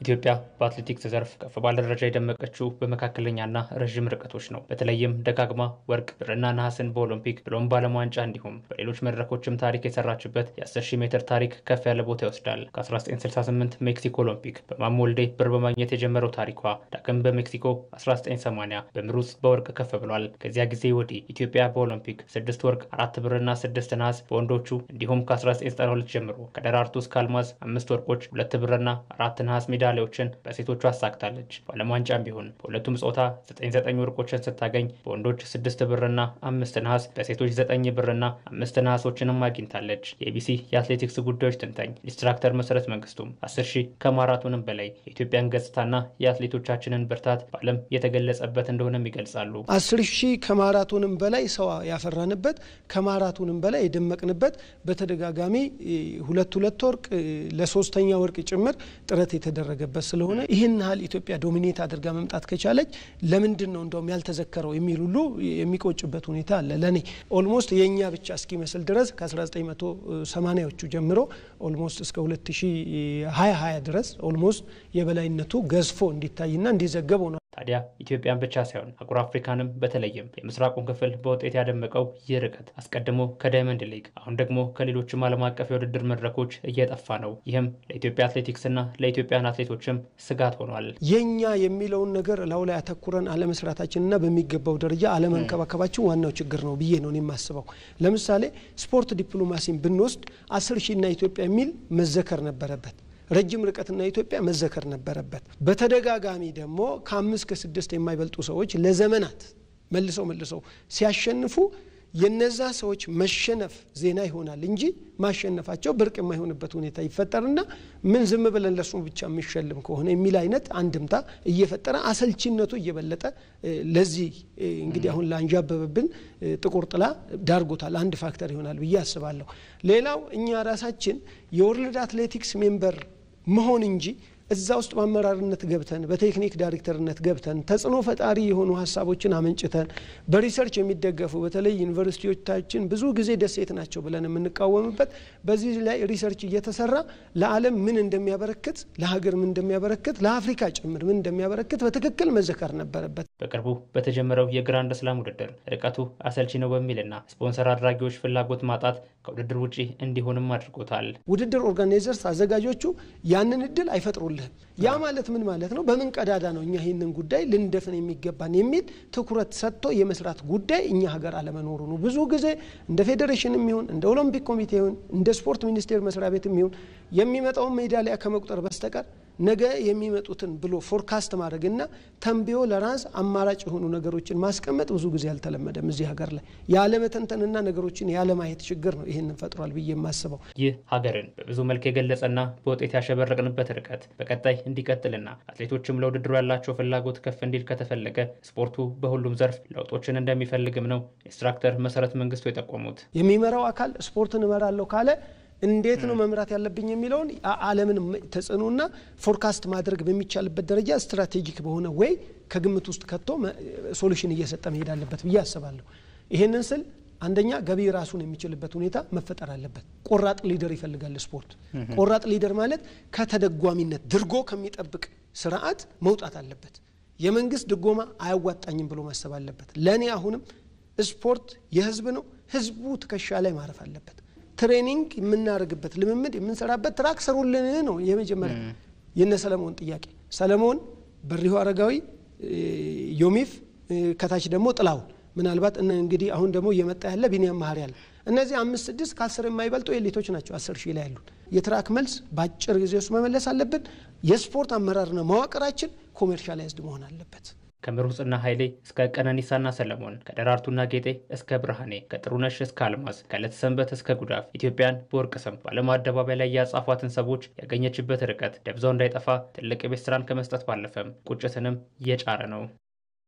ኢትዮጵያ በአትሌቲክስ ዘርፍ ከፍ ባለ ደረጃ የደመቀችው በመካከለኛና ረዥም ርቀቶች ነው። በተለይም ደጋግማ ወርቅ፣ ብርና ነሐስን በኦሎምፒክ ብሎም በዓለም ዋንጫ እንዲሁም በሌሎች መድረኮችም ታሪክ የሰራችበት የ10,000 ሜትር ታሪክ ከፍ ያለ ቦታ ይወስዳል። ከ1968 ሜክሲኮ ኦሎምፒክ በማሞ ወልዴ ብር በማግኘት የጀመረው ታሪኳ ዳግም በሜክሲኮ 1980 በምሩጽ በወርቅ ከፍ ብሏል። ከዚያ ጊዜ ወዲህ ኢትዮጵያ በኦሎምፒክ 6 ወርቅ፣ 4 ብርና 6 ነሐስ በወንዶቹ እንዲሁም ከ1992 ጀምሮ ከደራርቱ እስከ አልማዝ 5 ወርቆች፣ 2 ብርና 4 ነሐስ ሜዳሊያዎችን በሴቶቹ አሳክታለች። በዓለም ዋንጫም ቢሆን በሁለቱም ጾታ 9 ወርቆችን ስታገኝ በወንዶች 6 ብርና 5 ነሐስ፣ በሴቶች 9 ብርና 5 ነሐሶችንም አግኝታለች። የኢቢሲ የአትሌቲክስ ጉዳዮች ተንታኝ ኢንስትራክተር መሰረት መንግስቱም 10,000 ከማራቶንም በላይ የኢትዮጵያን ገጽታና የአትሌቶቻችንን ብርታት በዓለም የተገለጸበት እንደሆነም ይገልጻሉ። 10,000 ከማራቶንም በላይ ሰው ያፈራንበት፣ ከማራቶንም በላይ የደመቅንበት፣ በተደጋጋሚ ሁለት ወርቅ ለሶስተኛ ወርቅ ጭምር ጥረት የተደረገበት ስለሆነ ይህን ያህል ኢትዮጵያ ዶሚኔት አድርጋ መምጣት ከቻለች ለምንድን ነው እንደውም ያልተዘከረው የሚል ሁሉ የሚቆጭበት ሁኔታ አለ። ለኔ ኦልሞስት የኛ ብቻ እስኪመስል ድረስ ከ1980ዎቹ ጀምሮ ኦልሞስት እስከ 2020 ድረስ ኦልሞስት የበላይነቱ ገዝፎ እንዲታይና እንዲዘገብ ሆኗል። ታዲያ ኢትዮጵያን ብቻ ሳይሆን አህጉር አፍሪካንም በተለይም የምስራቁን ክፍል በውጤት ያደመቀው ይህ ርቀት አስቀድሞ ከዳይመንድ ሊግ አሁን ደግሞ ከሌሎችም ዓለም አቀፍ የውድድር መድረኮች እየጠፋ ነው። ይህም ለኢትዮጵያ አትሌቲክስና ለኢትዮጵያን አትሌቶችም ስጋት ሆኗል። የኛ የሚለውን ነገር ላው ላይ አተኩረን አለመስራታችንና በሚገባው ደረጃ አለመንከባከባችን ዋናው ችግር ነው ብዬ ነው የማስበው። ለምሳሌ ስፖርት ዲፕሎማሲን ብንወስድ 10,000 እና ኢትዮጵያ የሚል መዘከር ነበረበት። ረጅም ርቀትና ኢትዮጵያ መዘከር ነበረበት። በተደጋጋሚ ደግሞ ከ5 እስከ 6 የማይበልጡ ሰዎች ለዘመናት መልሰው ሲያሸንፉ የነዛ ሰዎች መሸነፍ ዜና ይሆናል እንጂ ማሸነፋቸው ብርቅ የማይሆንበት ሁኔታ ይፈጠርና ምን ዝም ብለን ለሱ ብቻ የሚሸልም ከሆነ የሚል አይነት አንድምታ እየፈጠረ አሰልቺነቱ እየበለጠ ለዚህ እንግዲህ አሁን ላንጃበበብን ጥቁር ጥላ ዳርጎታል። አንድ ፋክተር ይሆናል ብዬ አስባለሁ። ሌላው እኛ ራሳችን የወርልድ አትሌቲክስ ሜምበር መሆን እንጂ እዛ ውስጥ በአመራርነት ገብተን በቴክኒክ ዳይሬክተርነት ገብተን ተጽዕኖ ፈጣሪ የሆኑ ሀሳቦችን አመንጭተን በሪሰርች የሚደገፉ በተለይ ዩኒቨርሲቲዎቻችን ብዙ ጊዜ ደሴት ናቸው ብለን የምንቃወምበት በዚህ ላይ ሪሰርች እየተሰራ ለዓለም ምን እንደሚያበረክት ለሀገር ምን እንደሚያበረክት ለአፍሪካ ጭምር ምን እንደሚያበረክት በትክክል መዘከር ነበረበት። በቅርቡ በተጀመረው የግራንድ ስላም ውድድር ርቀቱ አሰልቺ ነው በሚልና ስፖንሰር አድራጊዎች ፍላጎት ማጣት ከውድድር ውጪ እንዲሆንም አድርጎታል። ውድድር ኦርጋናይዘርስ አዘጋጆቹ ያንን እድል አይፈጥሩልህም። ያ ማለት ምን ማለት ነው? በምን ቀዳዳ ነው እኛ ይሄንን ጉዳይ ልንደፍን የሚገባን የሚል ትኩረት ሰጥቶ የመስራት ጉዳይ እኛ ሀገር አለመኖሩ ነው። ብዙ ጊዜ እንደ ፌዴሬሽንም ይሁን እንደ ኦሎምፒክ ኮሚቴ ይሁን እንደ ስፖርት ሚኒስቴር መስሪያ ቤትም ይሁን የሚመጣው ሜዳሊያ ከመቁጠር በስተቀር ነገ የሚመጡትን ብሎ ፎርካስት ማድረግና ተንቢዮ ለራስ አማራጭ የሆኑ ነገሮችን ማስቀመጥ ብዙ ጊዜ ያልተለመደም እዚህ ሀገር ላይ ያለመተንተንና ነገሮችን ያለማየት ችግር ነው ይሄንን ፈጥሯል ብዬ የማስበው። ይህ ሀገርን በብዙ መልክ የገለጸና በውጤት ያሸበረቅንበት ርቀት በቀጣይ እንዲቀጥልና አትሌቶችም ለውድድሩ ያላቸው ፍላጎት ከፍ እንዲል ከተፈለገ ስፖርቱ በሁሉም ዘርፍ ለውጦችን እንደሚፈልግም ነው ኢንስትራክተር መሰረት መንግስቱ የጠቆሙት። የሚመራው አካል ስፖርትን እመራለሁ ካለ እንዴት ነው መምራት ያለብኝ የሚለውን ዓለምን ተጽዕኖና ፎርካስት ማድረግ በሚቻልበት ደረጃ ስትራቴጂክ በሆነ ወይ ከግምት ውስጥ ከቶ ሶሉሽን እየሰጠ መሄድ አለበት ብዬ አስባለሁ። ይሄንን ስል አንደኛ ገቢ ራሱን የሚችልበት ሁኔታ መፈጠር አለበት። ቆራጥ ሊደር ይፈልጋል ስፖርት። ቆራጥ ሊደር ማለት ከተደጓሚነት ድርጎ ከሚጠብቅ ስርዓት መውጣት አለበት። የመንግስት ድጎማ አያዋጣኝም ብሎ ማሰብ አለበት። ለኔ አሁንም ስፖርት የህዝብ ነው። ህዝቡ ትከሻ ላይ ማረፍ አለበት። ትሬኒንግ የምናደርግበት ልምምድ የምንሰራበት ትራክ ሰሩልን ነው የመጀመሪያ የነ ሰለሞን ጥያቄ። ሰለሞን በሪሁ አረጋዊ ዮሚፍ ከታች ደግሞ ጥላው ምናልባት እንግዲህ አሁን ደግሞ እየመጣ ያለ ቢኒያም ማህሪ ያለ እነዚህ 5-6 ከ10 የማይበልጡ ኤሊቶች ናቸው 10,000 ላይ ያሉት። የትራክ መልስ በአጭር ጊዜ ውስጥ መመለስ አለብን። የስፖርት አመራርና መዋቅራችን ኮሜርሻላይዝድ መሆን አለበት። ከምሩጽና ኃይሌ እስከ ቀነኒሳና ሰለሞን፣ ከደራርቱና ጌጤ እስከ ብርሃኔ፣ ከጥሩነሽ እስከ አልማዝ፣ ከለተሰንበት እስከ ጉዳፍ ኢትዮጵያን በወርቅ ስም በዓለም አደባባይ ላይ ያጻፏትን ሰዎች ያገኘችበት ርቀት ደብዛው እንዳይጠፋ ትልቅ የቤት ስራን ከመስጠት ባለፈም ቁጭትንም እየጫረ ነው።